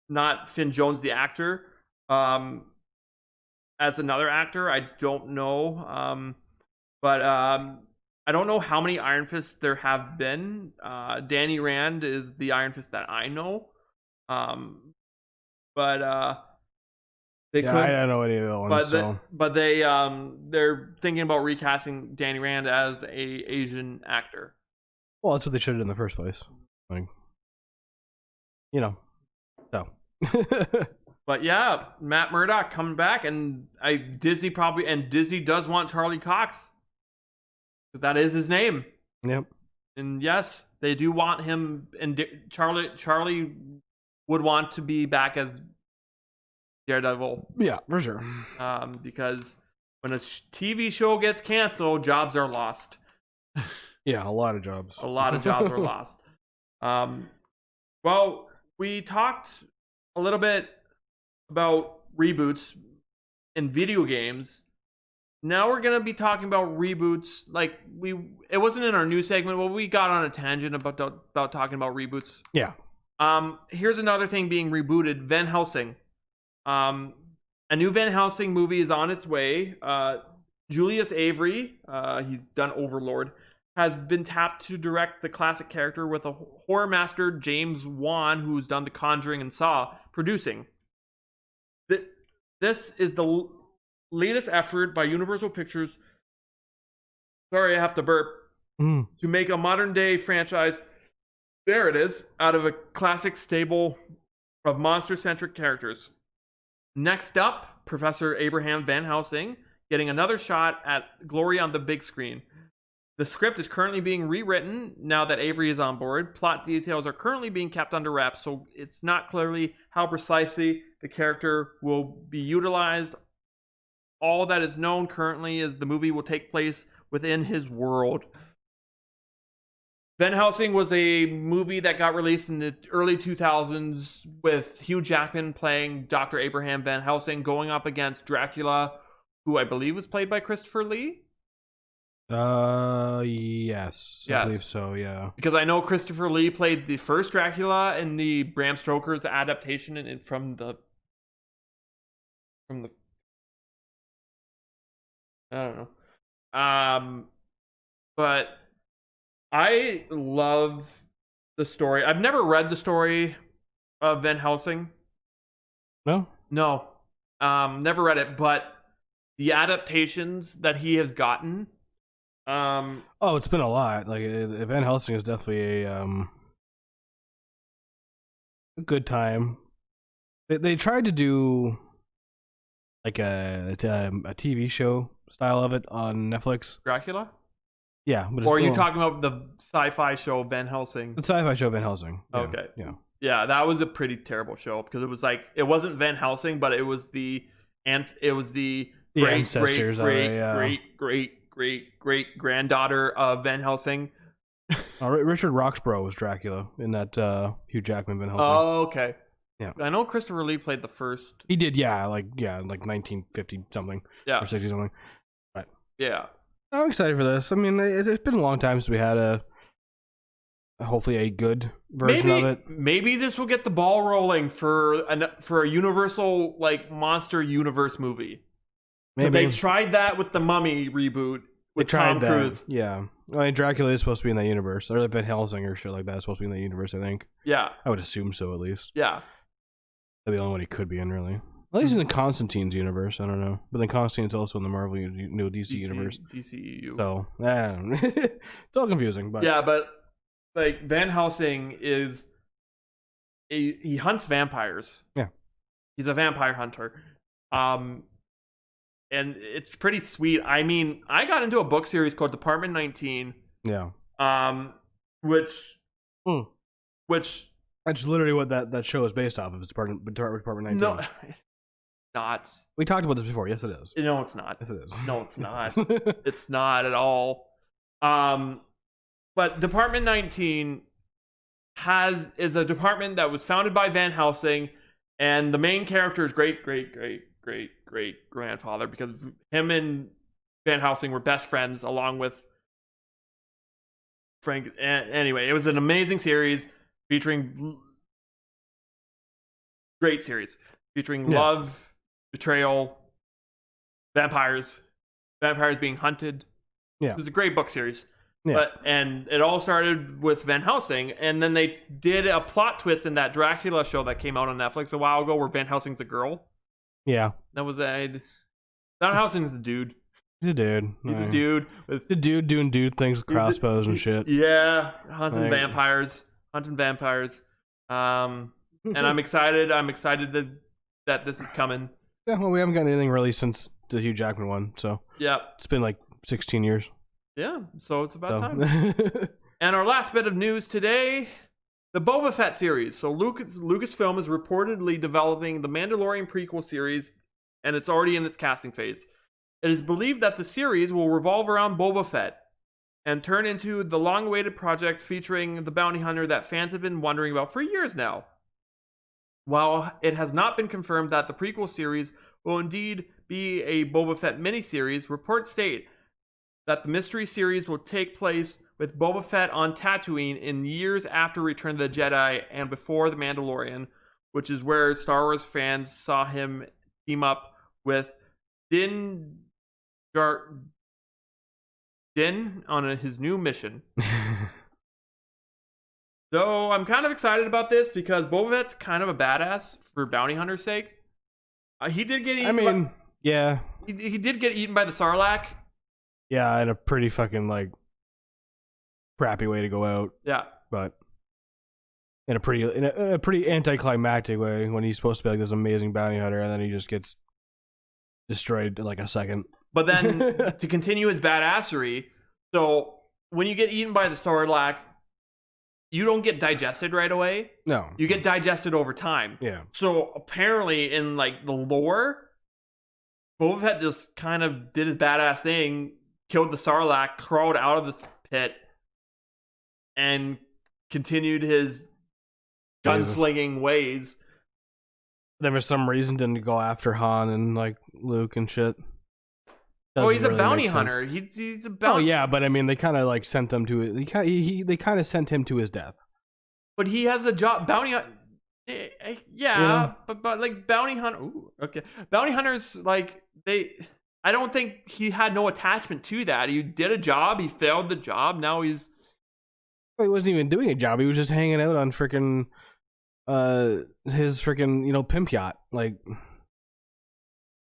Not Finn Jones, the actor. As another actor, I don't know. But I don't know how many Iron Fists there have been. Danny Rand is the Iron Fist that I know. They could, I don't know any of the ones. But they're thinking about recasting Danny Rand as a Asian actor. Well, that's what they should have done in the first place. Like, so. But yeah, Matt Murdock coming back, and Disney does want Charlie Cox because that is his name. Yep. And yes, they do want him, and Charlie would want to be back as Daredevil. Yeah, for sure. Because when a TV show gets canceled, jobs are lost. Yeah, a lot of jobs. A lot of jobs are lost. Well, we talked a little bit about reboots in video games. Now we're gonna be talking about reboots. Like it wasn't in our news segment, but we got on a tangent about talking about reboots. Yeah. Here's another thing being rebooted: Van Helsing. A new Van Helsing movie is on its way. Julius Avery, he's done Overlord, has been tapped to direct the classic character with a horror master, James Wan, who's done The Conjuring and Saw, producing. This is the latest effort by Universal Pictures. Sorry, I have to burp. To make a modern day franchise. There it is, out of a classic stable of monster-centric characters. Next up, Professor Abraham Van Helsing getting another shot at glory on the big screen. The script is currently being rewritten now that Avery is on board. Plot details are currently being kept under wraps, so it's not clearly how precisely the character will be utilized. All that is known currently is the movie will take place within his world. Van Helsing was a movie that got released in the early 2000s with Hugh Jackman playing Dr. Abraham Van Helsing going up against Dracula, who I believe was played by Christopher Lee. Yes. I believe so, yeah. Because I know Christopher Lee played the first Dracula in the Bram Stoker's adaptation from the I don't know. But I love the story. I've never read the story of Van Helsing. No? No. Never read it, but the adaptations that he has gotten. It's been a lot. Like Van Helsing is definitely a good time. They tried to do like a TV show style of it on Netflix. Dracula? Yeah, but or are you talking about the sci-fi show Van Helsing? The sci-fi show Van Helsing. Yeah, okay. Yeah. Yeah, that was a pretty terrible show because it was like it wasn't Van Helsing, but it was the great ancestors of it, yeah. great granddaughter of Van Helsing. Richard Roxburgh was Dracula in that Hugh Jackman Van Helsing. Oh, okay. Yeah, I know Christopher Lee played the first. He did, like 1950 something, Yeah, or 60 something. But yeah, I'm excited for this. I mean, it's been a long time since we had hopefully a good version of it. Maybe this will get the ball rolling for a Universal like monster universe movie. Maybe they tried that with the Mummy reboot with Tom Cruise. Yeah, I mean, Dracula is supposed to be in that universe, or Van Helsing or shit like that is supposed to be in that universe. I think. Yeah, I would assume so at least. Yeah, that'd be the only one he could be in, really. At least in the Constantine's universe, I don't know. But then Constantine's also in the Marvel new DC universe. DCEU. So, it's all confusing. But yeah, but like Van Helsing he hunts vampires. Yeah. He's a vampire hunter. And it's pretty sweet. I mean, I got into a book series called Department 19. Yeah. Which that's literally what that show is based off of. It's Department 19. No, not. We talked about this before. Yes, it is. No, it's not. Yes, it is. No, it's not. It's not at all. But Department 19 is a department that was founded by Van Helsing, and the main character is great grandfather, because him and Van Helsing were best friends along with Frank. Anyway, it was an amazing series featuring love, betrayal, vampires being hunted. Yeah, it was a great book series. Yeah. And it all started with Van Helsing, and then they did a plot twist in that Dracula show that came out on Netflix a while ago where Van Helsing's a girl. Yeah. That was Van Helsing's the dude. He's a dude. He's a dude. The dude doing dude things with crossbows and shit. Yeah. Hunting vampires. And I'm excited. I'm excited that this is coming. Yeah, well, we haven't gotten anything really since the Hugh Jackman one, so. Yeah. It's been like 16 years. Yeah, so it's about time. And our last bit of news today, the Boba Fett series. So Lucasfilm is reportedly developing the Mandalorian prequel series, and it's already in its casting phase. It is believed that the series will revolve around Boba Fett and turn into the long-awaited project featuring the bounty hunter that fans have been wondering about for years now. While it has not been confirmed that the prequel series will indeed be a Boba Fett miniseries, reports state that the mystery series will take place with Boba Fett on Tatooine in years after Return of the Jedi and before The Mandalorian, which is where Star Wars fans saw him team up with Din on his new mission. So I'm kind of excited about this because Boba Fett's kind of a badass for bounty hunter's sake. He did get eaten. Yeah. He did get eaten by the Sarlacc. Yeah, in a pretty fucking like crappy way to go out. Yeah, but in a pretty anticlimactic way when he's supposed to be like this amazing bounty hunter, and then he just gets destroyed in like a second. But then to continue his badassery, so when you get eaten by the Sarlacc, you don't get digested right away. No, you get digested over time. Yeah. So apparently, in like the lore, Boba Fett just kind of did his badass thing. Killed the Sarlacc, crawled out of this pit, and continued his gunslinging ways. Then for some reason didn't go after Han and like Luke and shit. Oh, he's a bounty hunter. He's a bounty. Oh yeah, but I mean they kind of like sent them to it. They kind of sent him to his death. But he has a job, bounty hunter. Yeah, but like bounty hunter. Ooh, okay, bounty hunters like they. I don't think he had no attachment to that. He did a job. He failed the job. Now he's. Well, he wasn't even doing a job. He was just hanging out on freaking, his freaking pimp yacht. Like,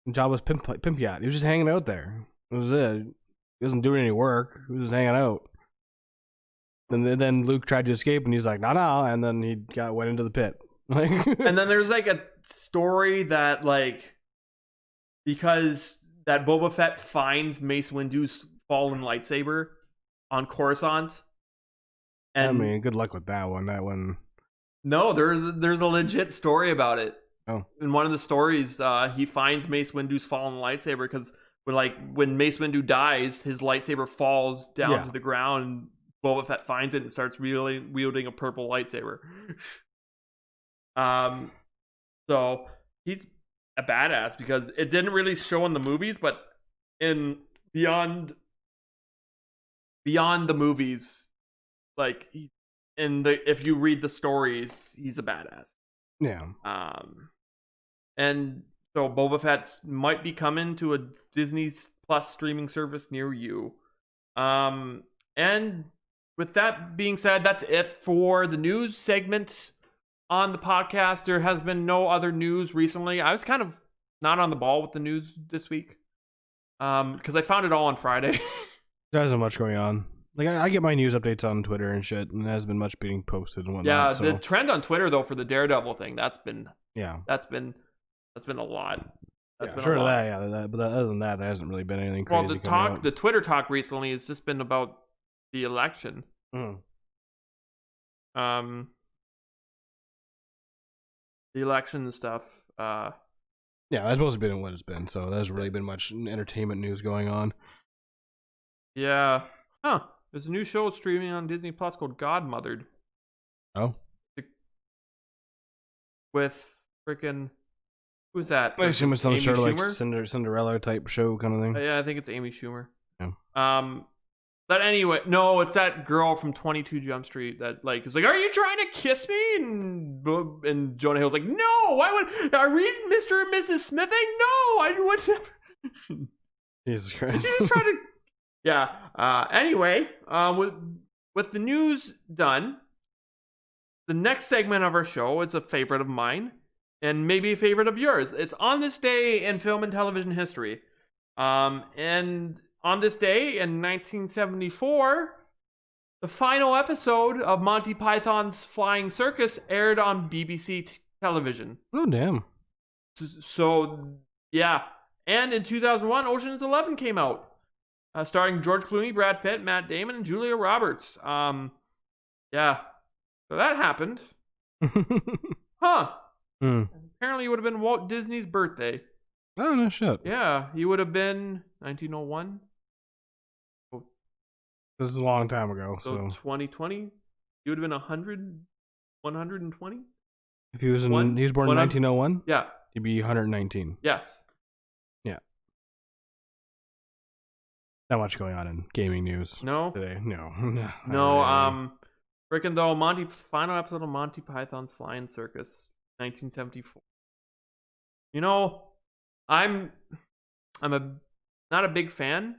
the job was pimp yacht. He was just hanging out there. That was it. He wasn't doing any work. He was just hanging out. And then Luke tried to escape, and he's like, "No," and then he went into the pit. Like, and then there's like a story that like because that Boba Fett finds Mace Windu's fallen lightsaber on Coruscant. And I mean, good luck with that one. No, there's a legit story about it. Oh. In one of the stories, he finds Mace Windu's fallen lightsaber because when Mace Windu dies, his lightsaber falls down to the ground. And Boba Fett finds it and starts wielding a purple lightsaber. So he's a badass because it didn't really show in the movies, but in beyond the movies, like if you read the stories, he's a badass. Yeah. And so Boba Fett might be coming to a Disney Plus streaming service near you. And with that being said, that's it for the news segment on the podcast. There has been no other news recently. I was kind of not on the ball with the news this week because I found it all on Friday. There isn't much going on. Like I get my news updates on Twitter and shit, and there hasn't been much being posted and whatnot. Yeah, the trend on Twitter though for the Daredevil thing, that's been a lot. That's been a lot. But other than that, there hasn't really been anything crazy. Well, the Twitter talk recently has just been about the election. Mm. The election and stuff. Yeah, that's supposed to be what it's been. So there hasn't really been much entertainment news going on. Yeah. Huh. There's a new show streaming on Disney Plus called Godmothered. Oh. With freaking... Who's that? I assume it's some Amy sort of like Schumer? Cinderella type show kind of thing. Yeah, I think it's Amy Schumer. Yeah. But anyway, no, it's that girl from 22 Jump Street that is like, "Are you trying to kiss me?" And Jonah Hill's like, "No, why would? Are we Mr. and Mrs. Smithing? No, I would never." Jesus Christ. She's trying to. Yeah. Anyway, with the news done, the next segment of our show is a favorite of mine, and maybe a favorite of yours. It's On This Day in Film and Television History. And on this day in 1974, the final episode of Monty Python's Flying Circus aired on BBC television. Oh, damn. So, yeah. And in 2001, Ocean's 11 came out, starring George Clooney, Brad Pitt, Matt Damon, and Julia Roberts. Yeah. So that happened. Huh. Apparently it would have been Walt Disney's birthday. Oh, no shit. Yeah, he would have been 1901. This is a long time ago. So 2020, he would have been 120. If he was he was born in 1901. Yeah, he'd be 119. Yes. Yeah. Not much going on in gaming news. No. Today. No. No. Freaking though, final episode of Monty Python's Flying Circus, 1974. You know, I'm not a big fan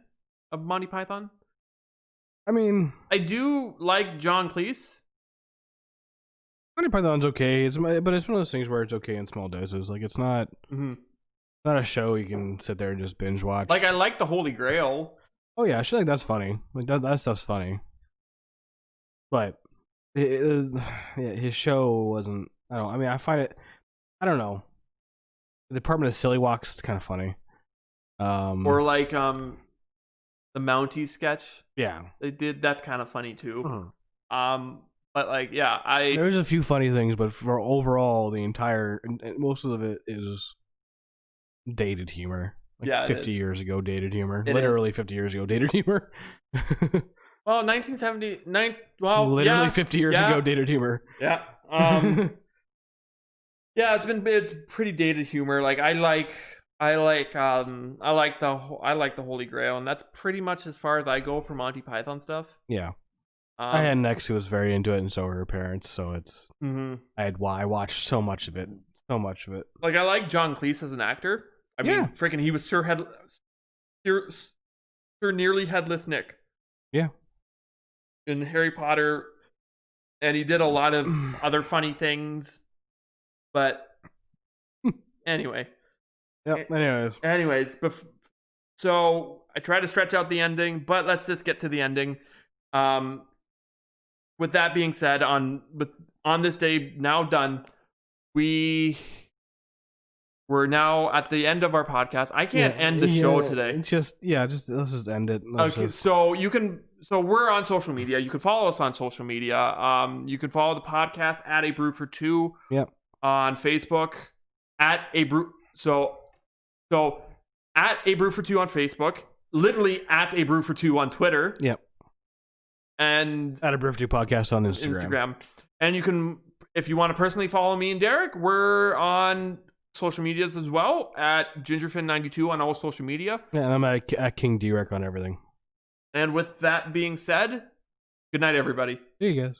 of Monty Python. I mean, I do like John Cleese. Monty Python's okay. But it's one of those things where it's okay in small doses. Like it's not not a show you can sit there and just binge watch. Like I like the Holy Grail. Oh yeah, I feel like that's funny. Like that stuff's funny. But his show wasn't. I find it. I don't know. The Department of Silly Walks is kind of funny. Or like the Mountie sketch. Yeah, they did. That's kind of funny too. Uh-huh. But like, yeah, there's a few funny things, but for overall, the entire most of it is dated humor. Like yeah, 50 years ago, dated humor. It Literally 50 years ago, dated humor. Well, 1979. Well, literally 50 years ago, dated humor. Yeah. Yeah, it's pretty dated humor. Like I like the Holy Grail, and that's pretty much as far as I go for Monty Python stuff. Yeah. I had an ex who was very into it, and so were her parents. So it's I watched so much of it, Like I like John Cleese as an actor. I mean, freaking, he was Sir Nearly Headless Nick. Yeah. In Harry Potter, and he did a lot of other funny things. But anyway. Yep. Anyways, so I try to stretch out the ending, but let's just get to the ending. With that being said, on this day now done, we're now at the end of our podcast. I can't end the show today. Let's just end it. Okay, so you can so we're on social media. You can follow us on social media. You can follow the podcast at A Brew for Two. Yep. On Facebook at A Brew. So at A Brew for Two on Facebook. Literally at A Brew for Two on Twitter. Yep. And at A Brew for Two podcast on Instagram. And you can, if you want to personally follow me and Derek, we're on social medias as well at Gingerfin92 on all social media. Yeah, and I'm at King Derek on everything. And with that being said, good night, everybody. See you guys.